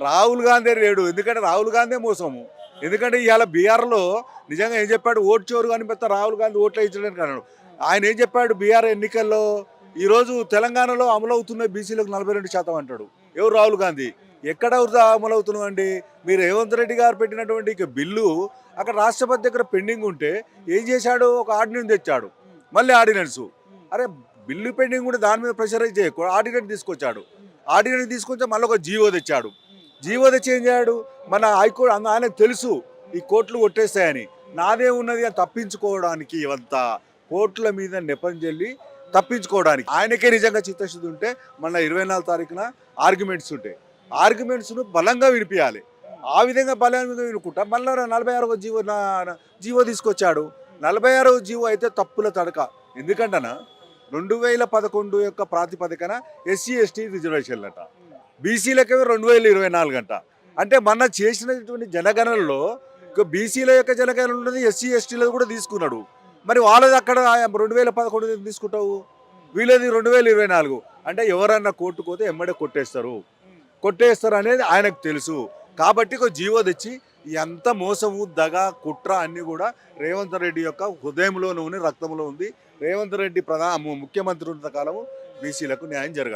రాహుల్ గాంధీ లేడు. ఎందుకంటే రాహుల్ గాంధీ మోసము. ఎందుకంటే ఇవాళ బీహార్లో నిజంగా ఏం చెప్పాడు, ఓటు చోరు కనిపిస్తా రాహుల్ గాంధీ ఓట్లు వేయించడానికి అన్నాడు. ఆయన ఏం చెప్పాడు బీహార్ ఎన్నికల్లో, ఈరోజు తెలంగాణలో అమలవుతున్న బీసీలకు 42% అంటాడు. ఎవరు? రాహుల్ గాంధీ. ఎక్కడ అమలవుతున్నాయండి? మీరు రేవంత్ రెడ్డి గారు పెట్టినటువంటి బిల్లు అక్కడ రాష్ట్రపతి దగ్గర పెండింగ్ ఉంటే ఏం చేశాడు? ఒక ఆర్డినెన్స్ తెచ్చాడు. మళ్ళీ ఆర్డినెన్స్. అరే బిల్లు పెండింగ్ ఉంటే దాని మీద ప్రెషరైజ్ చేయకూడదు. ఆర్డినెన్స్ తీసుకొచ్చాడు. ఆర్డినెన్స్ తీసుకొచ్చా మళ్ళీ ఒక జీవో తెచ్చాడు. జీవో తెచ్చి ఏం చేయడు? మన హైకోర్టు ఆయనకు తెలుసు ఈ కోర్టులు కొట్టేస్తాయని. నాదే ఉన్నది అని తప్పించుకోవడానికి, ఇవంతా కోర్టుల మీద నెపం చెల్లి తప్పించుకోవడానికి. ఆయనకే నిజంగా చిత్తశుద్ధి ఉంటే మన 24 తారీఖున ఆర్గ్యుమెంట్స్ ఉంటాయి. ఆర్గ్యుమెంట్స్ను బలంగా వినిపించాలి. ఆ విధంగా బలంగా వినుకుంటా మళ్ళీ 46వ జీవో తీసుకొచ్చాడు. 46వ జీవో అయితే తప్పుల తడక. ఎందుకంటనా 2011 యొక్క ప్రాతిపదికన ఎస్సీ ఎస్టీ రిజర్వేషన్లు అంట, బీసీలకేమో 2024 అంట. అంటే మన చేసినటువంటి జనగణనలో బీసీల యొక్క జనగణన ఉన్నది, ఎస్సీ ఎస్టీలో కూడా తీసుకున్నాడు. మరి వాళ్ళది అక్కడ 2011 తీసుకుంటావు, వీళ్ళది 2024. అంటే ఎవరన్నా కోర్టుకు పోతే ఎమ్మడే కొట్టేస్తారు అనేది ఆయనకు తెలుసు. కాబట్టి ఒక జీవో తెచ్చి ఎంత మోసము, దగ, కుట్ర అన్నీ కూడా రేవంత్ రెడ్డి యొక్క హృదయంలోనే ఉంది, రక్తంలో ఉంది. రేవంత్ రెడ్డి ముఖ్యమంత్రి ఉన్నంత కాలము బీసీలకు న్యాయం జరగదు.